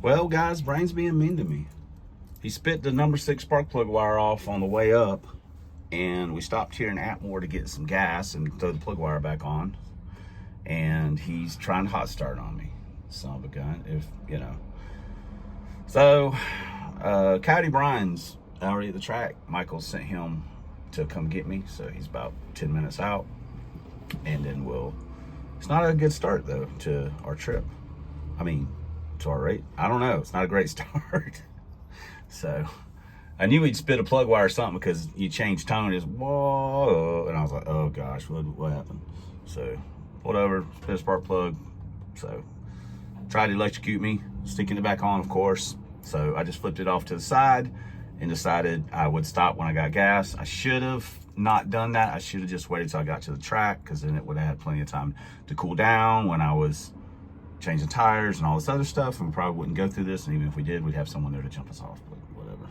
Well, guys, Brain's being mean to me. He spit the number 6 spark plug wire off on the way up, and we stopped here in ATMORE to get some gas and throw the plug wire back on. And he's trying to hot start on me, son of a gun, if you know. So, Coyote Brian's already at the track. Michael sent him to come get me, so he's about 10 minutes out. And then it's not a good start though to our trip. I mean, to our rate. I don't know, it's not a great start. So, I knew he'd spit a plug wire or something because you changed tone. It's whoa, and I was like, oh gosh, what happened? So, whatever, spit a spark plug. So, tried to electrocute me, sticking it back on, of course. So I just flipped it off to the side and decided I would stop when I got gas. I should have not done that. I should have just waited till I got to the track, because then it would have had plenty of time to cool down when I was changing tires and all this other stuff, and we probably wouldn't go through this. And even if we did, we'd have someone there to jump us off, but whatever.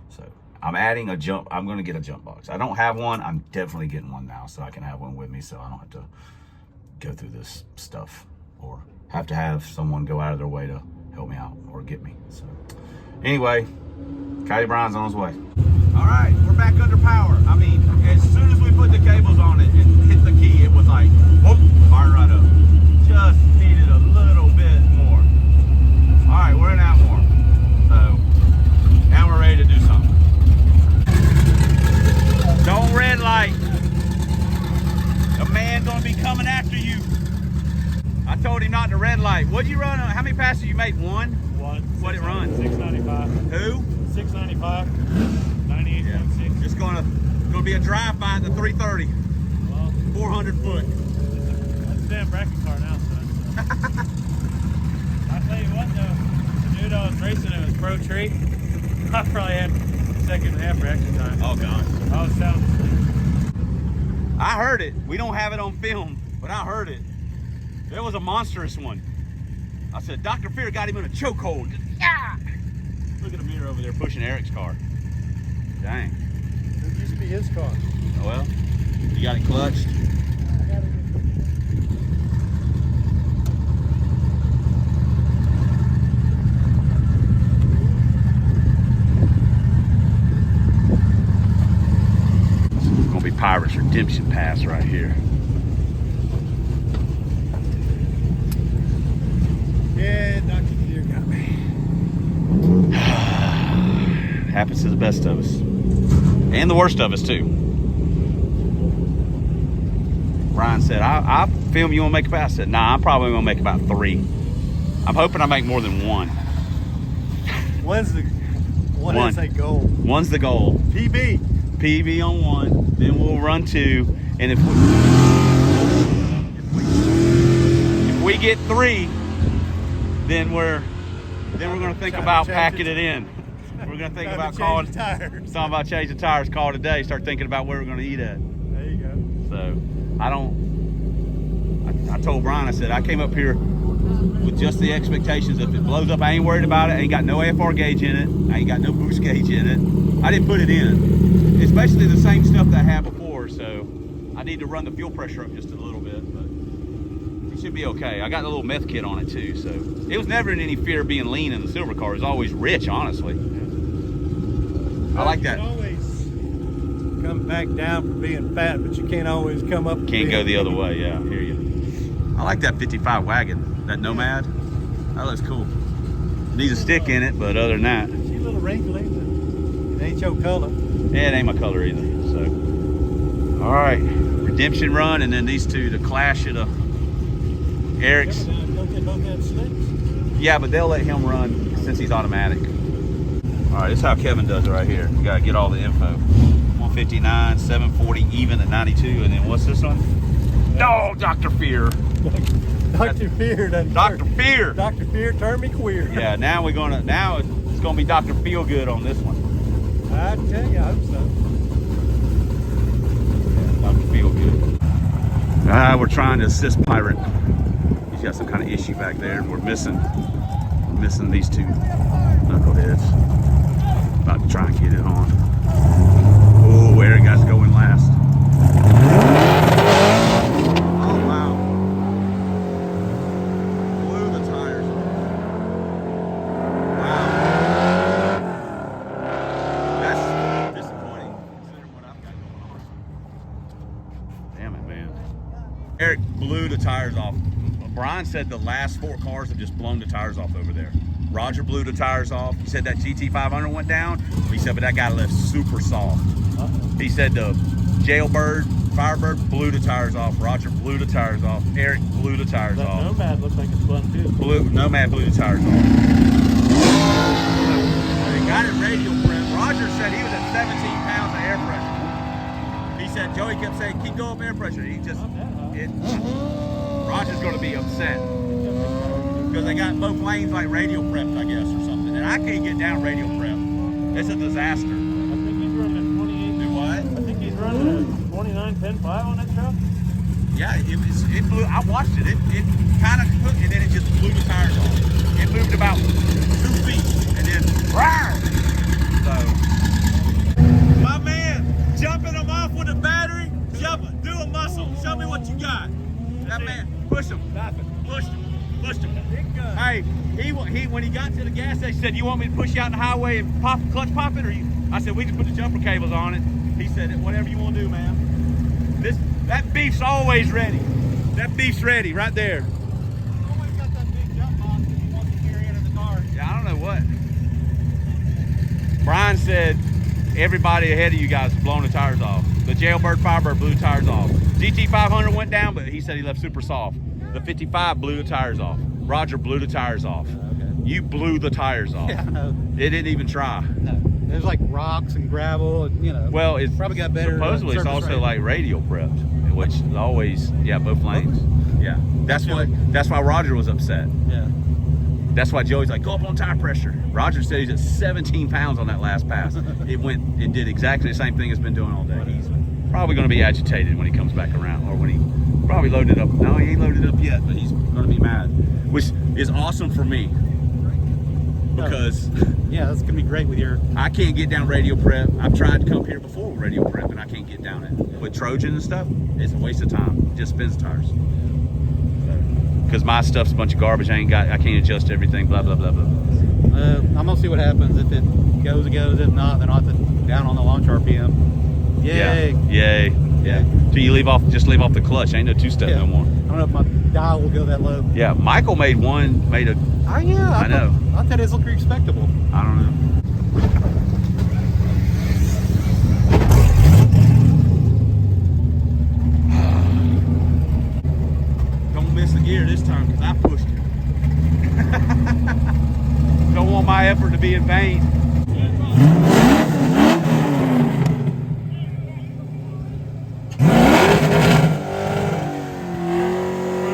So I'm adding a jump. I'm going to get a jump box. I don't have one. I'm definitely getting one now, so I can have one with me, so I don't have to go through this stuff or have to have someone go out of their way to help me out or get me. So anyway, Coyote Brian's on his way. All right, we're back under power. I mean, as soon as we put the cables on it and hit the key, it was like, whoop, fired right up. Just needed a little bit more. All right, we're in ATMORE. So now we're ready to do something. Don't red light. The man's gonna be coming after you. I told him not to red light. What'd you run on? How many passes you made? One? One. What'd it run? 695. Who? 695. 98.6. Yeah. Just gonna be a drive-by at the 330. Well, 400 foot. that's a damn bracket car now, son. I tell you what though, the dude I was racing in was Pro Tree. I probably had second and half reaction time. Oh gosh. I was sound asleep. I heard it. We don't have it on film, but I heard it. There was a monstrous one. I said, Dr. Fear got him in a chokehold. Yeah. Look at the mirror over there pushing Eric's car. Dang. It used to be his car. Oh, well, you got it clutched. I got it. This is gonna be Pirates Redemption Pass right here. Yeah, Dr. Fear got me. Happens to the best of us. And the worst of us, too. Brian said, I film you want to make a pass. I said, nah, I'm probably going to make about 3. I'm hoping I make more than 1. What is a goal? 1's the goal. PB on 1. Then we'll run 2. And if we get 3, then we're going to think about packing it in. We're going to think about calling tires. Talking about changing tires. Call today. Start thinking about where we're going to eat at. There you go. So I told Brian, I said, I came up here with just the expectations. If it blows up, I ain't worried about it. I ain't got no AFR gauge in it. I ain't got no boost gauge in it. I didn't put it in. It's basically the same stuff that I had before. So I need to run the fuel pressure up just a little bit, but it should be okay. I got a little meth kit on it too. So it was never in any fear of being lean in the silver car. It was always rich, honestly. I like that. You can always come back down from being fat, but you can't always come up. Can't go the other way. Yeah, I hear you. I like that 55 wagon, that Nomad. That looks cool. Needs a stick in it, but other than that. She's a little wrinkly, but it ain't your color. Yeah, it ain't my color either. So, all right, redemption run, and then these two, the clash of the Eric's. Don't they both have slicks? Yeah, but they'll let him run since he's automatic. All right, this is how Kevin does it right here. You gotta get all the info. 159, 740, even at 92, and then what's this one? Oh, Dr. Fear. Dr. Fear doesn't. Dr. Fear. Dr. Fear turned me queer. Yeah, now it's gonna be Dr. Feel Good on this one. I tell you, I hope so. Yeah, Dr. Feel Good. We're trying to assist Pirate. He's got some kind of issue back there. We're missing these two knuckleheads. About to try and get it on. Oh, Eric got to go in last. Oh, wow. Blew the tires. Brian said the last 4 cars have just blown the tires off over there. Roger blew the tires off. He said that GT 500 went down. He said, but that guy left super soft. He said the Jailbird, Firebird blew the tires off. Roger blew the tires off. Eric blew the tires That off. Nomad looks like it's spun too. Nomad blew the tires off. They got it radial prep. Roger said he was at 17 pounds of air pressure. He said, Joey kept saying, keep going up air pressure. He just, Roger's going to be upset. Because they got both lanes like radial prepped, I guess, or something. And I can't get down radial prep. It's a disaster. I think he's running a 28. Do what? I think he's running a 29.10.5 on that truck. Yeah, it blew. I watched it. It kind of hooked, and then it just blew the tires off. It moved about 2 feet, and then rawr! So, my man, jumping them off with a battery, do a muscle. Show me what you got. That man, push him. Push him. Pushed him. Hey, he when he got to the gas station, he said, "You want me to push you out in the highway and clutch pop it?" Or I said, "We can put the jumper cables on it." He said, "Whatever you want to do, man." That beef's always ready. That beef's ready right there. Always got that big jump box that he wants to carry out of the car. Yeah, I don't know what. Brian said everybody ahead of you guys blown the tires off. The Jailbird, Firebird blew the tires off. GT 500 went down, but he said he left super soft. The 55 blew the tires off. Roger blew the tires off. Okay. You blew the tires off. Yeah, I know. It didn't even try. No. There's like rocks and gravel, and you know. Well, it's probably got better. Supposedly, it's also rating. like radial prepped, which is always, yeah, both lanes. Yeah, that's why Roger was upset. Yeah. That's why Joey's like, go up on tire pressure. Roger said he's at 17 pounds on that last pass. It did exactly the same thing it's been doing all day. He's probably going to be agitated when he comes back around, or when he probably loaded up. No, he ain't loaded up yet, but he's going to be mad, which is awesome for me because yeah, that's gonna be great with your. I can't get down radial prep. I've tried to come here before with radial prep, and I can't get down it with Trojan and stuff. It's a waste of time. It just spins tires. Because my stuff's a bunch of garbage. I can't adjust everything. Blah blah blah blah. I'm gonna see what happens. If it goes, it goes. If not, then I'll have to down on the launch RPM. Yay! Yeah. Yeah. So you just leave off the clutch. Ain't no 2-step no more. I don't know if my dial will go that low. Yeah, Michael made a. Oh yeah, I know. I thought it looked respectable. I don't know. Don't miss the gear this time because I pushed it. Don't want my effort to be in vain.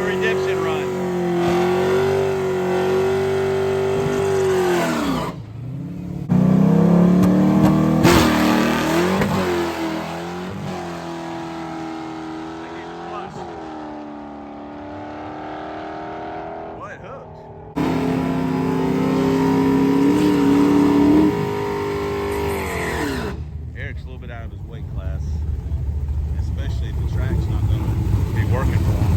Redemption run. Well, it hooked. Eric's a little bit out of his weight class, especially if the track's not going to be working for him.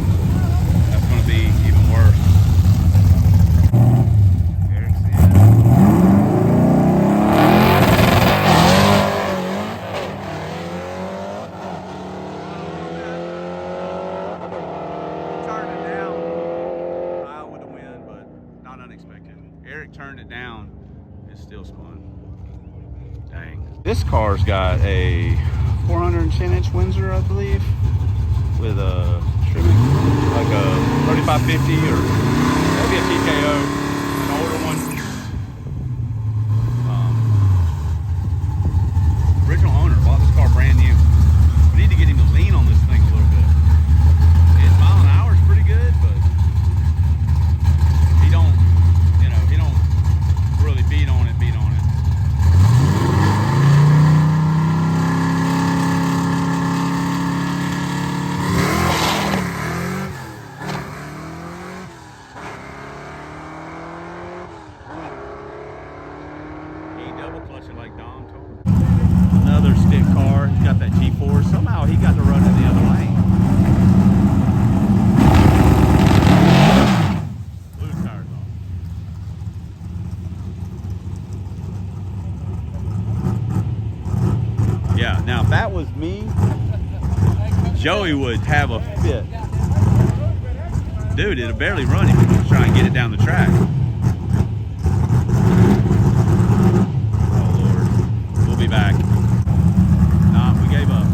That's going to be even worse. Eric's turned it down. High with the wind, but not unexpected. Eric turned it down. It's still spun. Dang. This car's got a 410-inch Windsor, I believe, with a trimming, like a 3550 or maybe a TKO, an older one. Original owner bought this car brand new. We need to get him to lean on this thing a little bit. His mile an hour is pretty good, but he don't really beat on it. Like Dom told. Another stick car. He's got that G4. Somehow he got to run in the other lane. Blew the tires off. Yeah, now if that was me, Joey would have a fit. dude, it'll barely run if you try and get it down the track. Oh Lord, we'll be back. Nah, we gave up.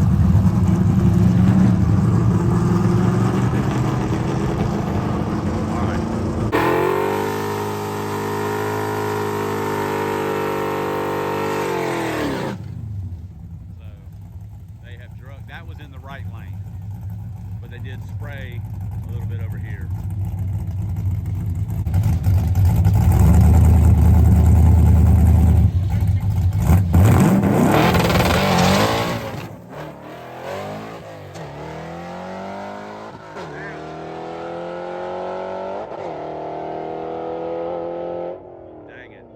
That was in the right lane, but they did spray a little bit over here. Dang it.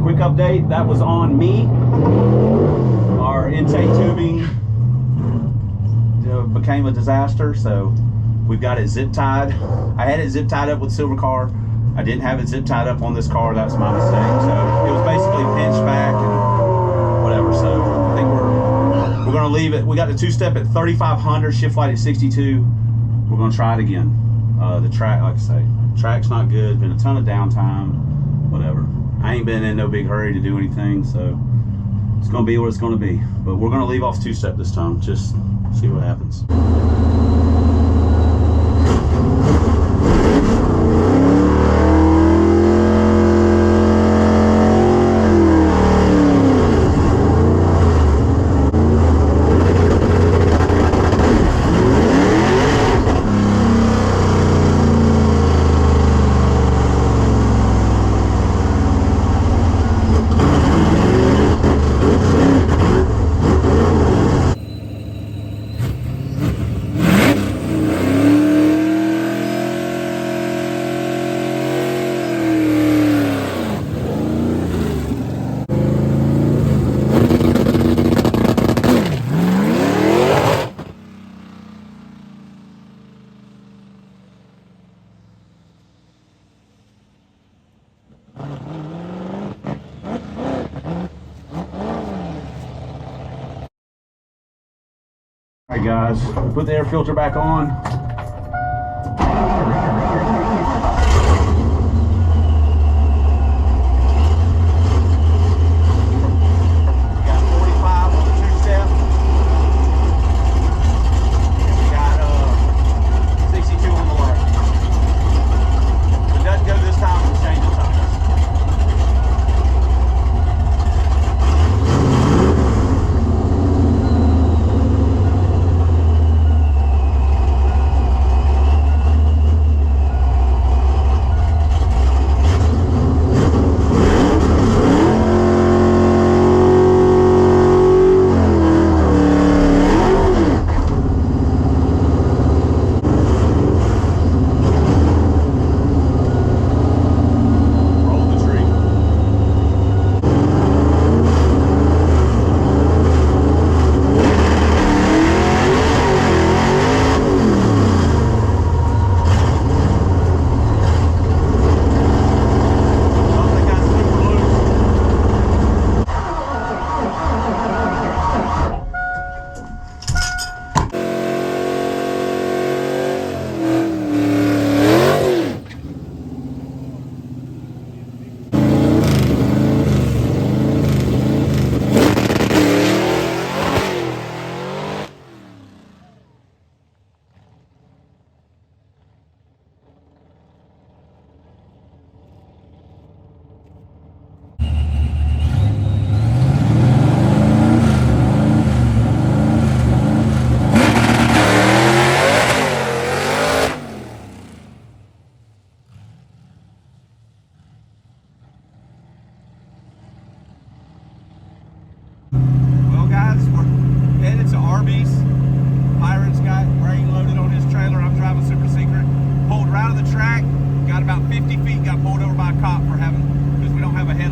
Quick update, that was on me. Our intake tubing became a disaster, so we've got it zip tied. I had it zip tied up with silver car. I didn't have it zip tied up on this car. That's my mistake. So it was basically pinched back and whatever. So I think we're gonna leave it. We got the two-step at 3,500, shift light at 62. We're gonna try it again. The track, like I say, track's not good. Been a ton of downtime. Whatever. I ain't been in no big hurry to do anything, so it's gonna be what it's gonna be. But we're gonna leave off two-step this time, just see what happens. All right, guys, put the air filter back on.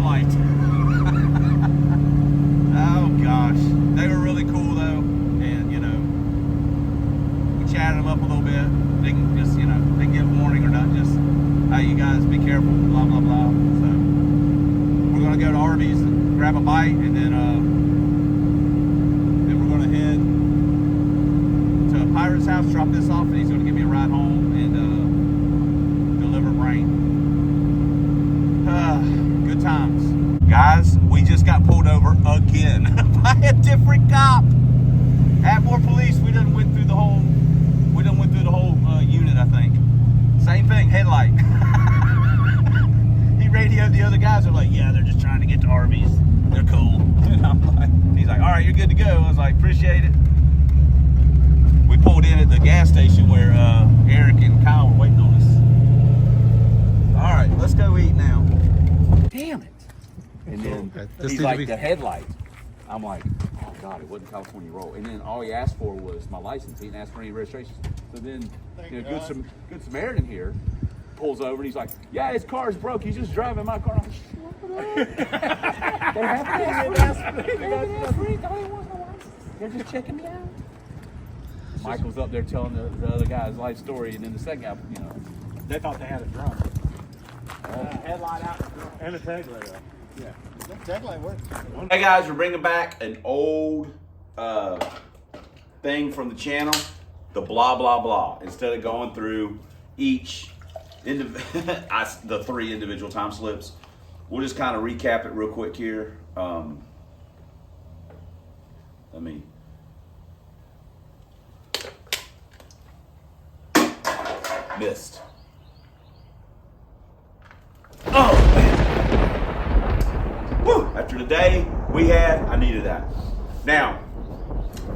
headlight. Oh gosh, they were really cool though, and you know, we chatted them up a little bit. Didn't just, you know, didn't give a warning or nothing. Just, hey, you guys be careful, blah blah blah. So we're gonna go to Arby's and grab a bite, and then we're gonna head to a Pirate's house, drop this off, and he's gonna give me a ride home and deliver Brain. Good times. Guys, we just got pulled over again by a different cop. ATMORE police, we done went through the whole unit, I think. Same thing, headlight. He radioed the other guys, they're like, yeah, they're just trying to get to Arby's. They're cool. And I'm like, he's like, all right, you're good to go. I was like, appreciate it. We pulled in at the gas station where Eric and Kyle were waiting on us. All right, let's go eat now. Damn it. And then he's like, the headlight. I'm like, oh God, it wasn't California roll. And then all he asked for was my license. He didn't ask for any registration. So then, you know, Good Samaritan here pulls over and he's like, yeah, his car's broke. He's just driving my car. I'm like, they're just checking me out. Michael's up there telling the other guy's life story, and then the second guy, you know, They thought they had a drum. Headlight out and a tag light up. Yeah. That tag light works. Hey guys, we're bringing back an old thing from the channel, the blah blah blah. Instead of going through each the 3 individual time slips, we'll just kind of recap it real quick here. Let me. Missed. Oh man. Woo! After the day we had, I needed that. Now,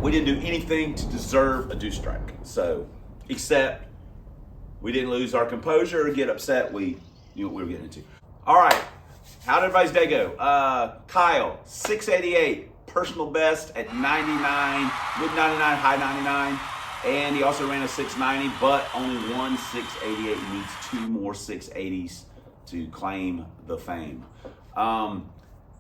we didn't do anything to deserve a do strike. So, except we didn't lose our composure or get upset. We knew what we were getting into. All right. How did everybody's day go? Kyle, 688, personal best at 99, mid 99, high 99. And he also ran a 690, but only one 688. He needs 2 more 680s to claim the fame.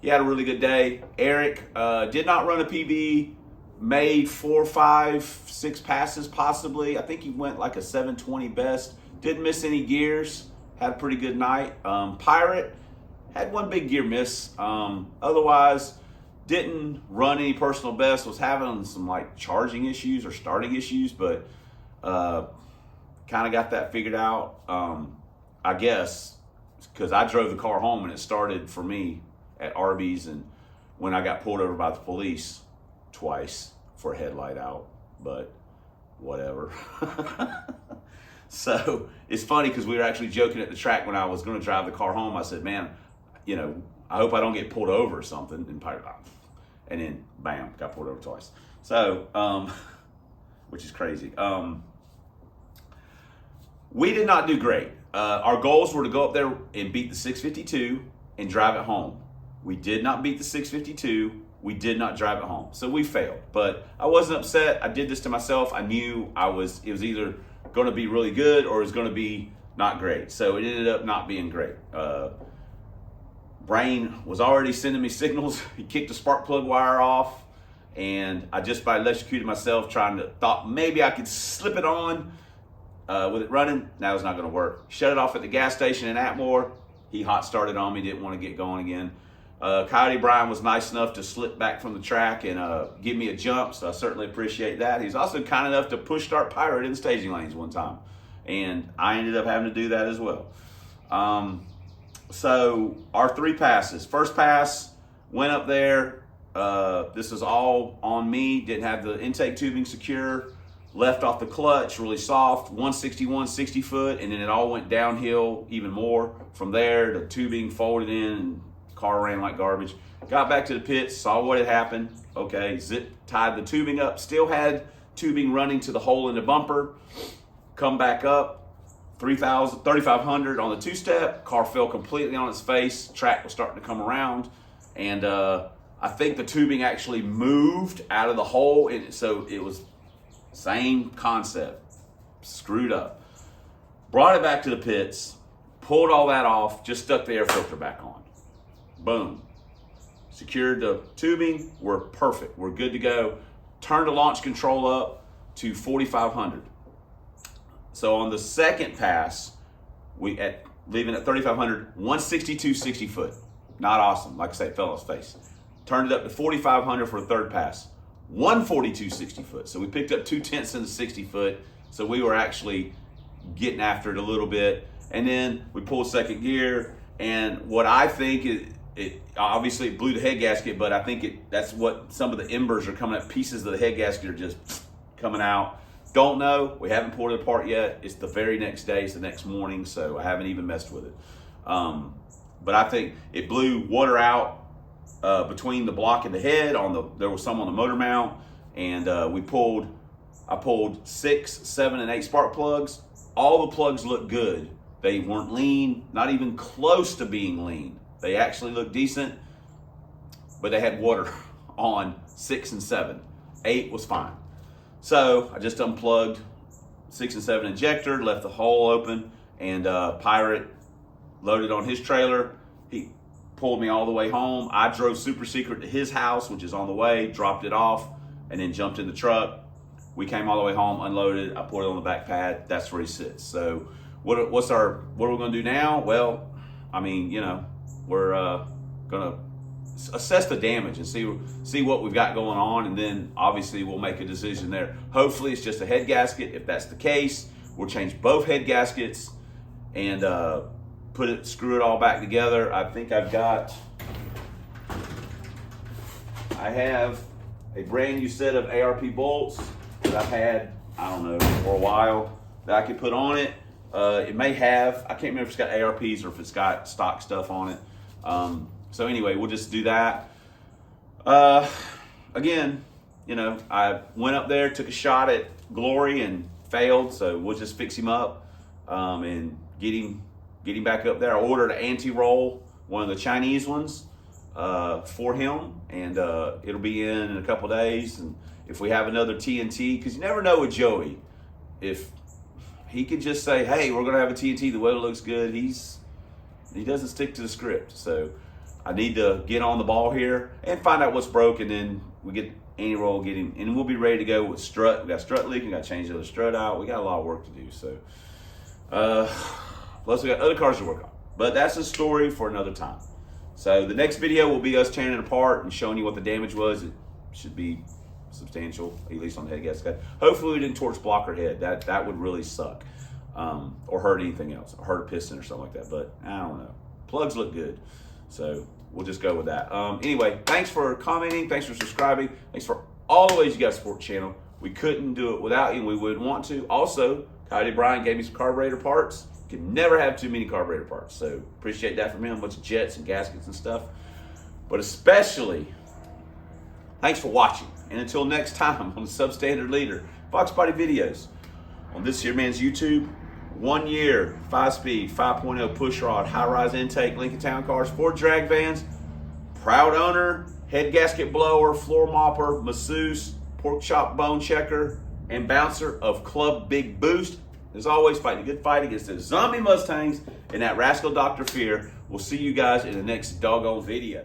He had a really good day. Eric did not run a PB, made 4, 5, 6 passes possibly. I think he went like a 720 best. Didn't miss any gears. Had a pretty good night. Pirate had 1 big gear miss. Otherwise, didn't run any personal best. Was having some like charging issues or starting issues, but kind of got that figured out. I guess because I drove the car home and it started for me at Arby's, and when I got pulled over by the police twice for a headlight out, but whatever. So it's funny because we were actually joking at the track when I was going to drive the car home. I said, man, you know, I hope I don't get pulled over or something. And then bam, got pulled over twice. So, which is crazy. We did not do great. Our goals were to go up there and beat the 652 and drive it home. We did not beat the 652. We did not drive it home. So we failed, but I wasn't upset. I did this to myself. I knew it was either going to be really good or it was going to be not great. So it ended up not being great. Brain was already sending me signals. He kicked the spark plug wire off, and I just electrocuted myself thought maybe I could slip it on with it running. That was not going to work. Shut it off at the gas station in ATMORE. He hot started on me, didn't want to get going again. Coyote Brian was nice enough to slip back from the track and give me a jump, so I certainly appreciate that. He's also kind enough to push start Pirate in staging lanes one time, and I ended up having to do that as well. So our 3 passes. First pass, went up there. This was all on me. Didn't have the intake tubing secure. Left off the clutch, really soft, 161, 60 foot, and then it all went downhill even more. From there, the tubing folded in and car ran like garbage. Got back to the pits, saw what had happened. Okay, tied the tubing up. Still had tubing running to the hole in the bumper. Come back up. 3,500 on the 2-step. Car fell completely on its face. Track was starting to come around, and I think the tubing actually moved out of the hole, and so it was same concept, screwed up. Brought it back to the pits, pulled all that off, just stuck the air filter back on. Boom. Secured the tubing. We're perfect. We're good to go. Turned the launch control up to 4,500. So on the second pass, leaving at 3,500, 162 60 foot. Not awesome. Like I say, it fell on his face. Turned it up to 4,500 for the third pass. 142 60 foot. So we picked up 2/10 in the 60 foot. So we were actually getting after it a little bit. And then we pulled second gear. And what I think it obviously blew the head gasket, but I think that's what some of the embers are coming up. Pieces of the head gasket are just coming out. Don't know. We haven't pulled it apart yet. It's the very next day. It's the next morning, so I haven't even messed with it. But I think it blew water out between the block and the head. There was some on the motor mount, and I pulled 6, 7, and 8 spark plugs. All the plugs looked good. They weren't lean, not even close to being lean. They actually looked decent, but they had water on 6 and 7. 8 was fine. So I just unplugged 6 and 7 injector, left the hole open, and Pirate loaded on his trailer. He pulled me all the way home. I drove super secret to his house, which is on the way, dropped it off, and then jumped in the truck. We came all the way home, unloaded. I put it on the back pad. That's where he sits. So what are we going to do now? Well, I mean, you know, we're going to assess the damage and see what we've got going on, and then obviously we'll make a decision there. Hopefully it's just a head gasket. If that's the case, we'll change both head gaskets and screw it all back together. I think I have a brand new set of ARP bolts that I've had, I don't know, for a while that I could put on it. It may have, I can't remember if it's got ARPs or if it's got stock stuff on it. So anyway, we'll just do that. Again, you know, I went up there, took a shot at Glory and failed, so we'll just fix him up and get him back up there. I ordered an anti-roll, one of the Chinese ones, for him, and it'll be in a couple days. And if we have another TNT, because you never know with Joey, if he could just say, hey, we're gonna have a TNT, the weather looks good, he doesn't stick to the script. So I need to get on the ball here and find out what's broke, and then we get anti-roll, get him, and we'll be ready to go with strut. We got strut leaking, got to change the other strut out. We got a lot of work to do. So plus we got other cars to work on. But that's a story for another time. So the next video will be us tearing it apart and showing you what the damage was. It should be substantial, at least on the head gasket. Hopefully we didn't torch block or head. That would really suck. Or hurt anything else, or hurt a piston or something like that. But I don't know. Plugs look good. So we'll just go with that. Anyway, thanks for commenting. Thanks for subscribing. Thanks for all the ways you guys support the channel. We couldn't do it without you, and we wouldn't want to. Also, Coyote Brian gave me some carburetor parts. You can never have too many carburetor parts. So appreciate that from him. A bunch of jets and gaskets and stuff. But especially, thanks for watching. And until next time on the Substandard Leader Fox Body videos on this here man's YouTube. 1 year, 5-speed, 5.0 push rod, high-rise intake, Lincoln Town cars, 4 drag vans, proud owner, head gasket blower, floor mopper, masseuse, pork chop bone checker, and bouncer of Club Big Boost. As always, fighting a good fight against the zombie Mustangs and that rascal Dr. Fear. We'll see you guys in the next doggone video.